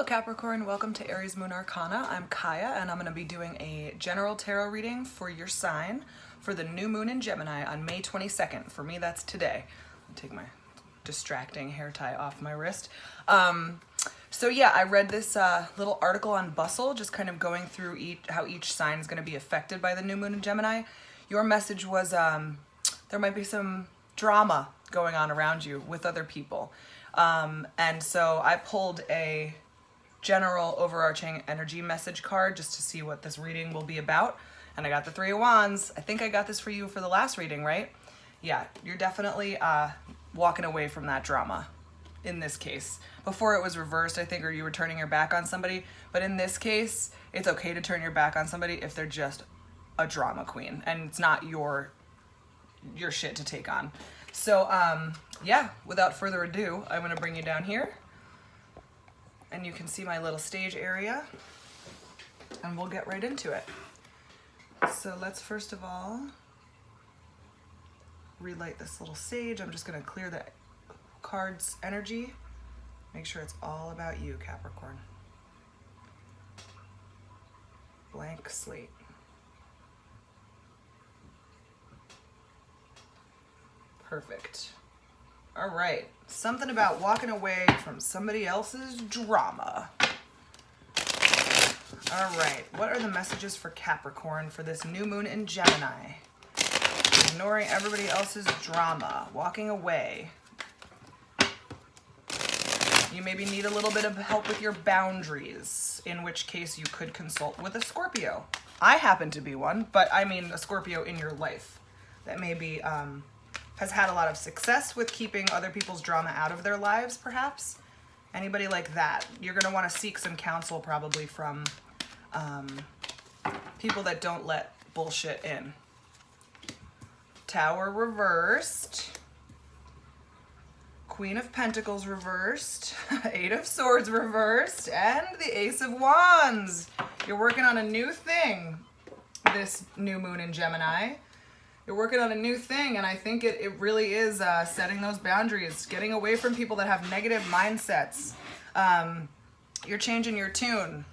Capricorn, welcome to Aries Moon Arcana. I'm Kaya and I'm going to be doing a general tarot reading for your sign for the new moon in Gemini on May 22nd. For me, that's today. I'll take my distracting hair tie off my wrist. So yeah, I read this little article on Bustle, just kind of going through how each sign is going to be affected by the new moon in Gemini. Your message was there might be some drama going on around you with other people. And so I pulled a general overarching energy message card just to see what this reading will be about. And I got the Three of Wands. I think I got this for you for the last reading, right? Yeah, you're definitely walking away from that drama in this case. Before it was reversed, I think, or you were turning your back on somebody. But in this case, it's okay to turn your back on somebody if they're just a drama queen and it's not your shit to take on. So yeah, without further ado, I'm gonna bring you down here and you can see my little stage area and we'll get right into it. So let's first of all relight this little sage. I'm just gonna clear the card's energy. Make sure it's all about you, Capricorn. Blank slate. Perfect. All right. Something about walking away from somebody else's drama. All right. What are the messages for Capricorn for this new moon in Gemini? Ignoring everybody else's drama. Walking away. You maybe need a little bit of help with your boundaries, in which case you could consult with a Scorpio. I happen to be one, but I mean a Scorpio in your life that maybe has had a lot of success with keeping other people's drama out of their lives, perhaps. Anybody like that. You're going to want to seek some counsel probably from people that don't let bullshit in. Tower reversed. Queen of Pentacles reversed. Eight of Swords reversed. And the Ace of Wands. You're working on a new thing this new moon in Gemini. You're working on a new thing, and I think it really is setting those boundaries, getting away from people that have negative mindsets. You're changing your tune.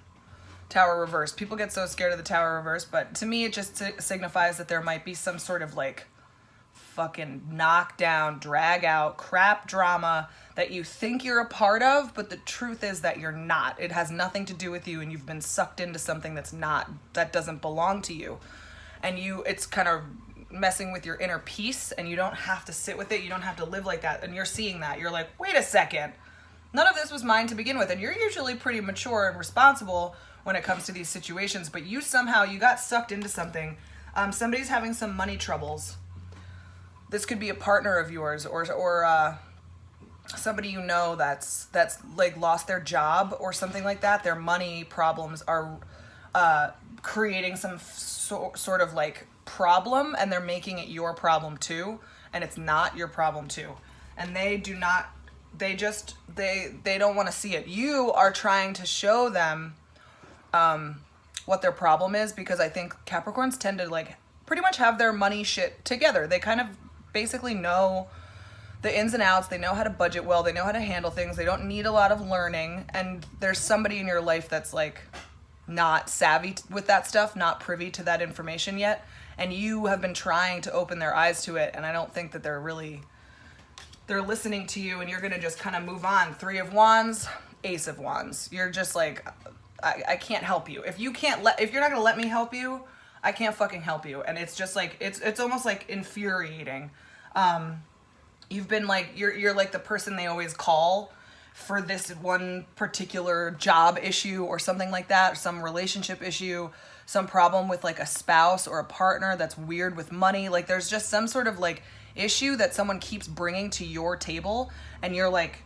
Tower reverse. People get so scared of the Tower reverse, but to me it just signifies that there might be some sort of like fucking knockdown, drag out, crap drama that you think you're a part of, but the truth is that you're not. It has nothing to do with you, and you've been sucked into something that doesn't belong to you. And it's kind of messing with your inner peace, and you don't have to sit with it. You don't have to live like that. And you're seeing that. You're like, wait a second. None of this was mine to begin with. And you're usually pretty mature and responsible when it comes to these situations, but you got sucked into something. Somebody's having some money troubles. This could be a partner of yours or somebody you know that's like lost their job or something like that. Their money problems are creating some sort of like problem, and they're making it your problem too, and it's not your problem too. And they don't want to see it. You are trying to show them what their problem is, because I think Capricorns tend to like pretty much have their money shit together. They kind of basically know the ins and outs. They know how to budget well. They know how to handle things. They don't need a lot of learning. And there's somebody in your life that's like not savvy with that stuff, not privy to that information yet. And you have been trying to open their eyes to it. And I don't think that they're listening to you, and you're going to just kind of move on. Three of Wands, Ace of Wands. You're just like, I can't help you. If you're not going to let me help you, I can't fucking help you. And it's just like, it's almost like infuriating. You've been like, you're like the person they always call for this one particular job issue or something like that, some relationship issue, some problem with like a spouse or a partner that's weird with money. Like there's just some sort of like issue that someone keeps bringing to your table, and you're like,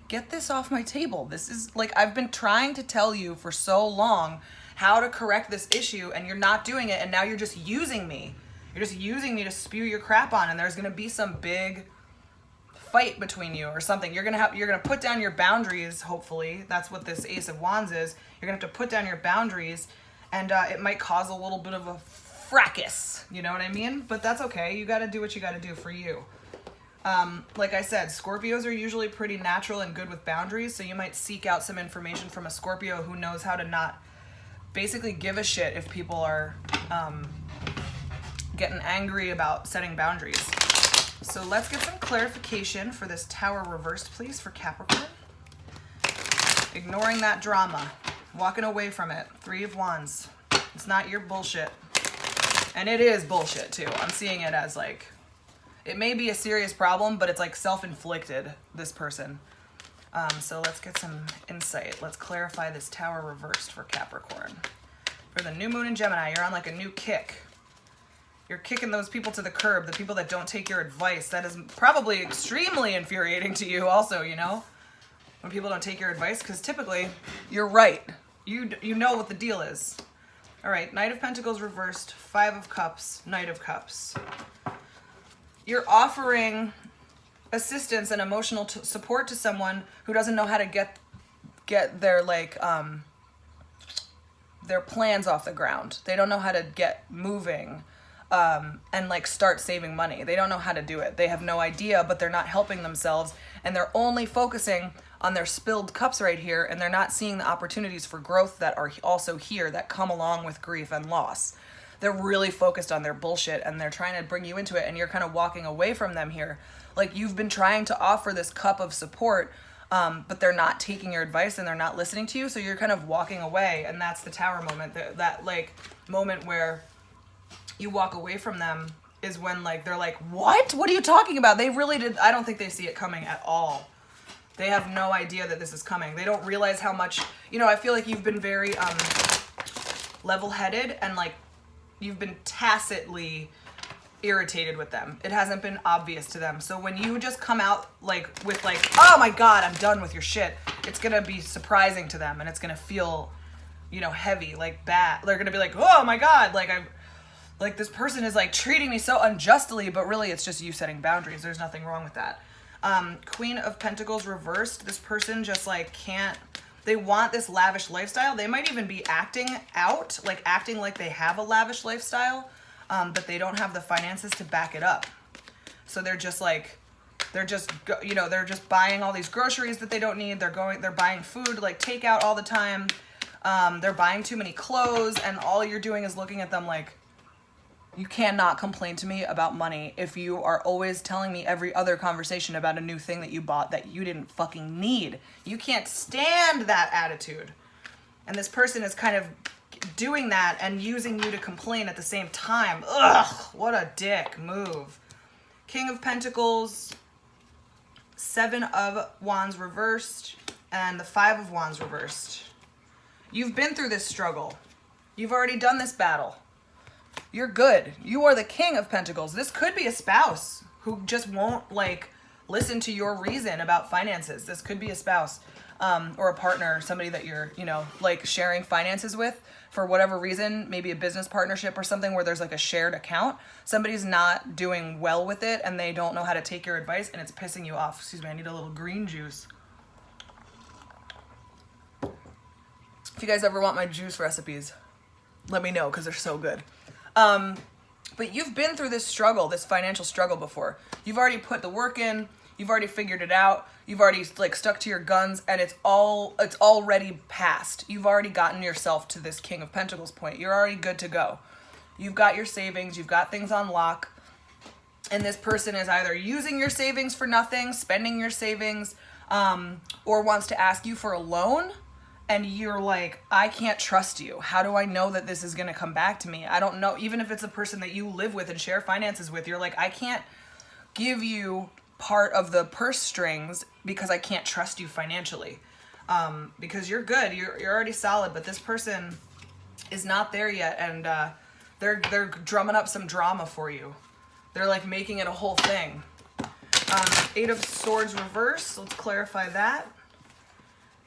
get this off my table. This is like, I've been trying to tell you for so long how to correct this issue, and you're not doing it, and now you're just using me. You're just using me to spew your crap on, and there's gonna be some big fight between you or something. You're gonna put down your boundaries, hopefully. That's what this Ace of Wands is. You're gonna have to put down your boundaries, and it might cause a little bit of a fracas, you know what I mean? But that's okay. You gotta do what you gotta do for you. Like I said, Scorpios are usually pretty natural and good with boundaries, so you might seek out some information from a Scorpio who knows how to not basically give a shit if people are getting angry about setting boundaries. So let's get some clarification for this Tower reversed, please, for Capricorn. Ignoring that drama, walking away from it. 3 of Wands. It's not your bullshit. And it is bullshit too. I'm seeing it as like, it may be a serious problem, but it's like self-inflicted, this person. So let's get some insight. Let's clarify this Tower reversed for Capricorn. For the new moon in Gemini, you're on like a new kick. You're kicking those people to the curb, the people that don't take your advice. That is probably extremely infuriating to you also, you know? When people don't take your advice, because typically you're right. You know what the deal is. All right, Knight of Pentacles reversed, 5 of Cups, Knight of Cups. You're offering assistance and emotional support to someone who doesn't know how to get their like their plans off the ground. They don't know how to get moving and like start saving money. They don't know how to do it. They have no idea, but they're not helping themselves, and they're only focusing on their spilled cups right here, and they're not seeing the opportunities for growth that are also here that come along with grief and loss. They're really focused on their bullshit, and they're trying to bring you into it, and you're kind of walking away from them here. Like, you've been trying to offer this cup of support, but they're not taking your advice and they're not listening to you, so you're kind of walking away, and that's the Tower moment. That like moment where you walk away from them is when like they're like, what are you talking about? They really did. I don't think they see it coming at all. They have no idea that this is coming. They don't realize how much, you know, I feel like you've been very level-headed, and like you've been tacitly irritated with them. It hasn't been obvious to them. So when you just come out like with like, oh my God, I'm done with your shit, it's gonna be surprising to them, and it's gonna feel, you know, heavy, like bad. They're gonna be like, oh my God, like this person is like treating me so unjustly, but really it's just you setting boundaries. There's nothing wrong with that. Queen of Pentacles reversed. This person just like can't, they want this lavish lifestyle. They might even be acting like they have a lavish lifestyle, but they don't have the finances to back it up. So they're just like, they're just buying all these groceries that they don't need. They're buying food, like takeout all the time. They're buying too many clothes, and all you're doing is looking at them like, you cannot complain to me about money if you are always telling me every other conversation about a new thing that you bought that you didn't fucking need. You can't stand that attitude. And this person is kind of doing that and using you to complain at the same time. Ugh, what a dick move. King of Pentacles, 7 of Wands reversed, and the 5 of Wands reversed. You've been through this struggle. You've already done this battle. You're good. You are the King of Pentacles. This could be a spouse who just won't like listen to your reason about finances. This could be a spouse or a partner, somebody that you're, you know, like sharing finances with for whatever reason, maybe a business partnership or something where there's like a shared account. Somebody's not doing well with it and they don't know how to take your advice and it's pissing you off. Excuse me, I need a little green juice. If you guys ever want my juice recipes, let me know because they're so good. But you've been through this struggle, this financial struggle before. You've already put the work in, you've already figured it out, you've already like stuck to your guns, and it's already past. You've already gotten yourself to this King of Pentacles point. You're already good to go. You've got your savings, you've got things on lock, and this person is either using your savings for nothing, spending your savings, or wants to ask you for a loan. And you're like, I can't trust you. How do I know that this is going to come back to me? I don't know. Even if it's a person that you live with and share finances with, you're like, I can't give you part of the purse strings because I can't trust you financially. Because you're good. You're already solid. But this person is not there yet. And they're drumming up some drama for you. They're like making it a whole thing. 8 of Swords reverse. Let's clarify that.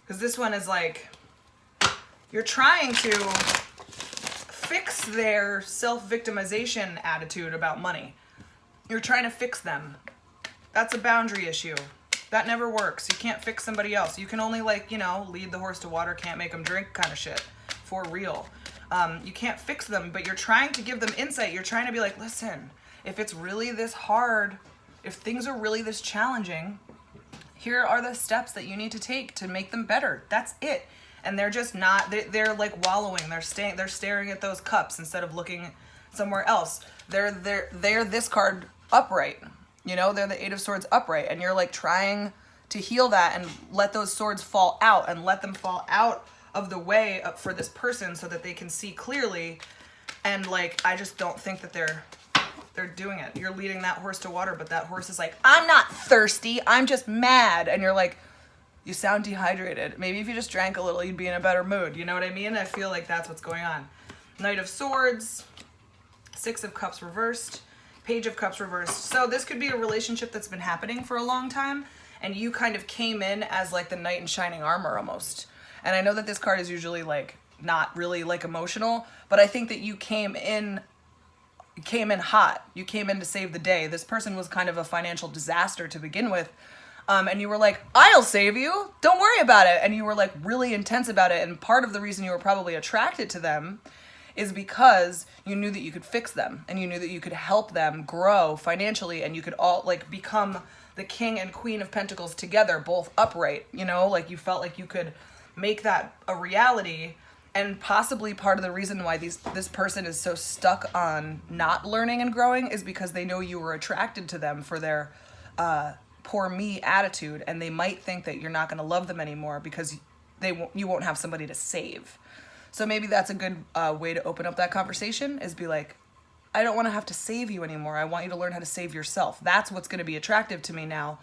Because this one is like, you're trying to fix their self-victimization attitude about money. You're trying to fix them. That's a boundary issue. That never works. You can't fix somebody else. You can only like, you know, lead the horse to water, can't make them drink kind of shit. For real. You can't fix them, but you're trying to give them insight. You're trying to be like, listen, if it's really this hard if things are really this challenging, here are the steps that you need to take to make them better. That's it. And they're just not, they're like wallowing. They're staring at those cups instead of looking somewhere else. They're this card upright. You know, they're the Eight of Swords upright. And you're like trying to heal that and let those swords fall out and let them fall out of the way for this person so that they can see clearly. And like, I just don't think that they're doing it. You're leading that horse to water, but that horse is like, I'm not thirsty, I'm just mad. And you're like, you sound dehydrated. Maybe if you just drank a little, you'd be in a better mood. You know what I mean? I feel like that's what's going on. Knight of Swords, Six of Cups reversed, Page of Cups reversed. So this could be a relationship that's been happening for a long time, and you kind of came in as like the knight in shining armor almost. And I know that this card is usually like not really like emotional, but I think that you came in hot. You came in to save the day. This person was kind of a financial disaster to begin with. And you were like, I'll save you. Don't worry about it. And you were like really intense about it. And part of the reason you were probably attracted to them is because you knew that you could fix them and you knew that you could help them grow financially and you could all like become the King and Queen of Pentacles together, both upright, you know, like you felt like you could make that a reality. And possibly part of the reason why this person is so stuck on not learning and growing is because they know you were attracted to them for their poor me attitude, and they might think that you're not going to love them anymore because you won't have somebody to save. So maybe that's a good way to open up that conversation, is be like, I don't want to have to save you anymore. I want you to learn how to save yourself. That's what's going to be attractive to me now,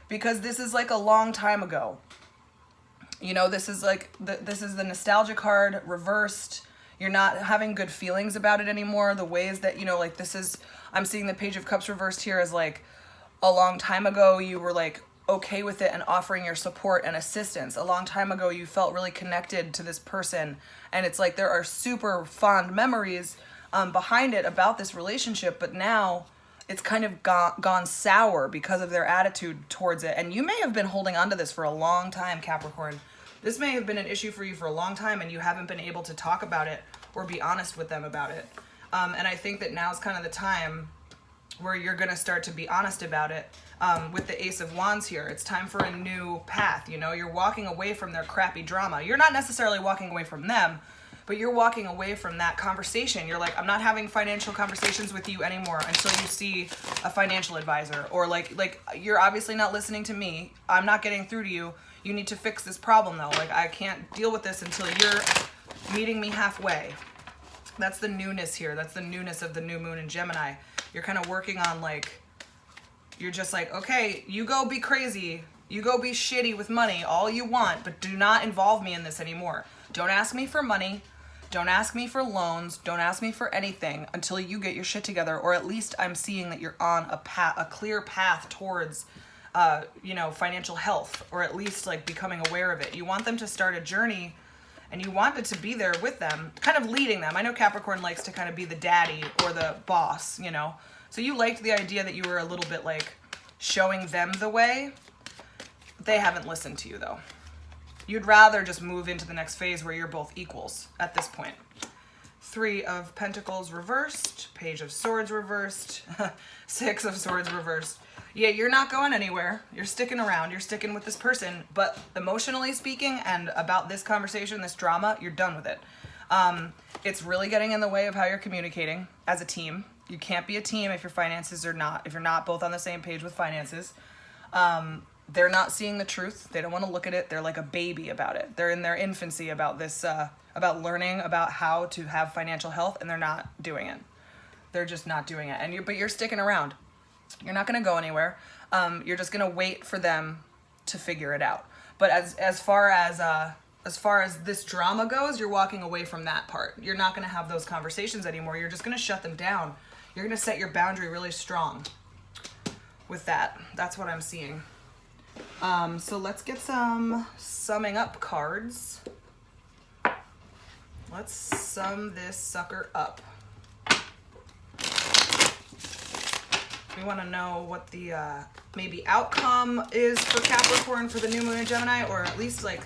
because this is like a long time ago. You know, this is like, this is the nostalgia card reversed. You're not having good feelings about it anymore. The ways that, you know, like this is, I'm seeing the Page of Cups reversed here as like a long time ago you were like okay with it and offering your support and assistance. A long time ago you felt really connected to this person. And it's like there are super fond memories behind it about this relationship, but now it's kind of gone sour because of their attitude towards it. And you may have been holding on to this for a long time, Capricorn. This may have been an issue for you for a long time and you haven't been able to talk about it or be honest with them about it. And I think that now's kind of the time where you're going to start to be honest about it. With the Ace of Wands here, it's time for a new path. You know, you're walking away from their crappy drama. You're not necessarily walking away from them, but you're walking away from that conversation. You're like, I'm not having financial conversations with you anymore until you see a financial advisor. Or like you're obviously not listening to me. I'm not getting through to you. You need to fix this problem though. Like I can't deal with this until you're meeting me halfway. That's the newness here. That's the newness of the new moon in Gemini. You're kind of working on like, you're just like, okay, you go be crazy. You go be shitty with money all you want, but do not involve me in this anymore. Don't ask me for money. Don't ask me for loans. Don't ask me for anything until you get your shit together, or at least I'm seeing that you're on a clear path towards, you know, financial health, or at least like becoming aware of it. You want them to start a journey and you wanted to be there with them, kind of leading them. I know Capricorn likes to kind of be the daddy or the boss, you know. So you liked the idea that you were a little bit like showing them the way. They haven't listened to you though. You'd rather just move into the next phase where you're both equals at this point. Three of Pentacles reversed, Page of Swords reversed, Six of Swords reversed. Yeah, you're not going anywhere. You're sticking around. You're sticking with this person. But emotionally speaking and about this conversation, this drama, you're done with it. It's really getting in the way of how you're communicating as a team. You can't be a team if your finances are not, if you're not both on the same page with finances. They're not seeing the truth. They don't want to look at it. They're like a baby about it. They're in their infancy about this, about learning about how to have financial health, and they're not doing it. They're just not doing it. But you're sticking around. You're not going to go anywhere. You're just going to wait for them to figure it out. But as far as this drama goes, you're walking away from that part. You're not going to have those conversations anymore. You're just going to shut them down. You're going to set your boundary really strong with that. That's what I'm seeing. So let's get some summing up cards. Let's sum this sucker up. We want to know what the maybe outcome is for Capricorn for the new moon in Gemini, or at least like,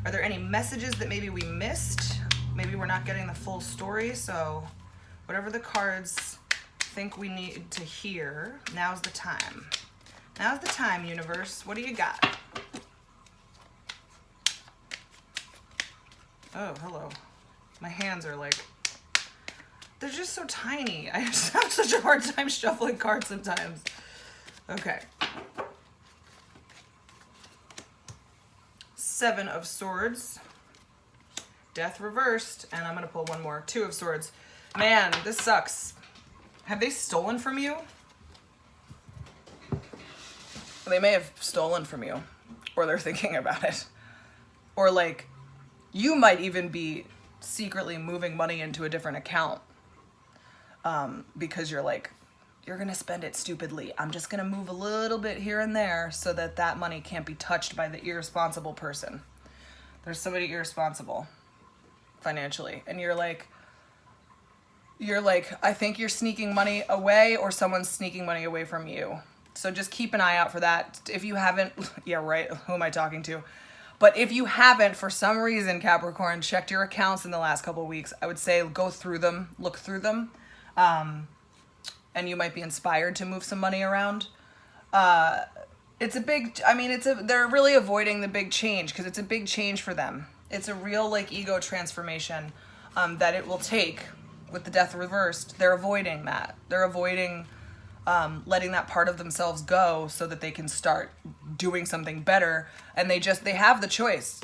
are there any messages that maybe we missed? Maybe we're not getting the full story. So whatever the cards think we need to hear. Now's the time. Now's the time, universe. What do you got? Oh, hello. My hands are like, they're just so tiny. I just have such a hard time shuffling cards sometimes. Okay. 7 of Swords. Death reversed. And I'm going to pull one more. 2 of Swords. Man, this sucks. Have they stolen from you? They may have stolen from you. Or they're thinking about it. Or like, you might even be secretly moving money into a different account. Because you're like, you're going to spend it stupidly. I'm just going to move a little bit here and there so that that money can't be touched by the irresponsible person. There's somebody irresponsible financially. And you're like, I think you're sneaking money away or someone's sneaking money away from you. So just keep an eye out for that. If you haven't, yeah, right. Who am I talking to? But if you haven't, for some reason, Capricorn, checked your accounts in the last couple of weeks, I would say go through them, look through them. And you might be inspired to move some money around. It's a big, I mean, they're really avoiding the big change because it's a big change for them. It's a real like ego transformation that it will take with the death reversed. They're avoiding that. They're avoiding letting that part of themselves go so that they can start doing something better. And they have the choice.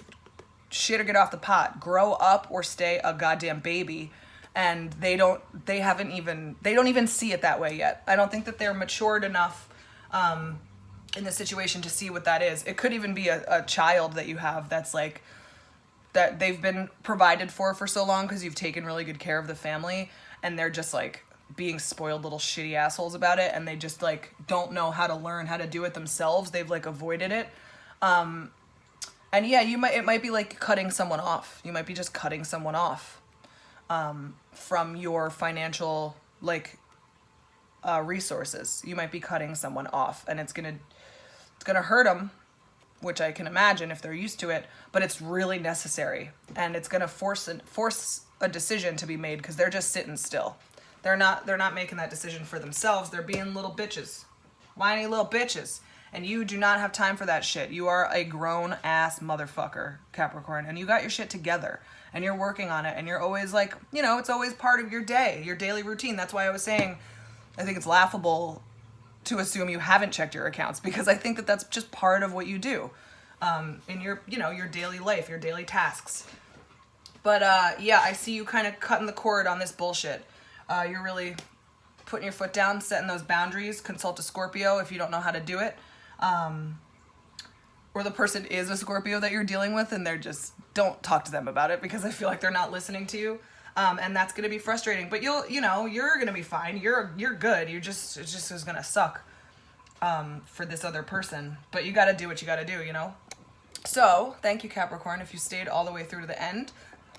Shit or get off the pot. Grow up or stay a goddamn baby. And they don't even see it that way yet. I don't think that they're matured enough in the situation to see what that is. It could even be a child that you have that's like, that they've been provided for so long because you've taken really good care of the family, and they're just like being spoiled little shitty assholes about it, and they just like don't know how to learn how to do it themselves. They've like avoided it. And yeah, it might be like cutting someone off. You might be just cutting someone off from your financial like resources. You might be cutting someone off, and it's gonna hurt them, which I can imagine if they're used to it, but it's really necessary, and it's gonna force a decision to be made because they're just sitting still. They're not making that decision for themselves. They're being little bitches, whiny little bitches. And you do not have time for that shit. You are a grown-ass motherfucker, Capricorn, and you got your shit together, and you're working on it, and you're always like, you know, it's always part of your day, your daily routine. That's why I was saying I think it's laughable to assume you haven't checked your accounts, because I think that that's just part of what you do in your, you know, your daily life, your daily tasks. But yeah, I see you kind of cutting the cord on this bullshit. You're really putting your foot down, setting those boundaries. Consult a Scorpio if you don't know how to do it. Or the person is a Scorpio that you're dealing with, and they're just, don't talk to them about it, because I feel like they're not listening to you. And that's going to be frustrating, but you're going to be fine. You're good. It just is going to suck, for this other person, but you got to do what you got to do, you know? So thank you, Capricorn. If you stayed all the way through to the end,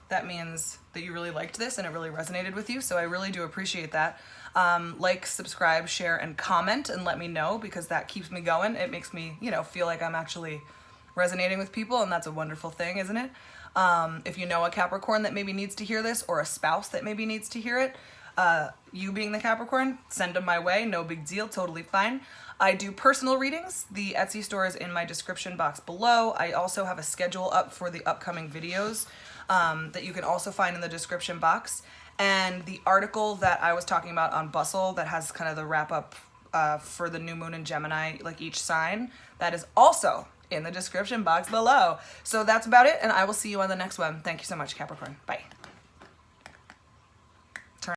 that means that you really liked this and it really resonated with you. So I really do appreciate that. Like, subscribe, share, and comment, and let me know, because that keeps me going. It makes me, you know, feel like I'm actually resonating with people, and that's a wonderful thing, isn't it? If you know a Capricorn that maybe needs to hear this, or a spouse that maybe needs to hear it, you being the Capricorn, send them my way. No big deal. Totally fine. I do personal readings. The Etsy store is in my description box below. I also have a schedule up for the upcoming videos that you can also find in the description box. And the article that I was talking about on Bustle that has kind of the wrap up for the new moon in Gemini, like each sign, that is also in the description box below. So that's about it, and I will see you on the next one. Thank you so much, Capricorn. Bye.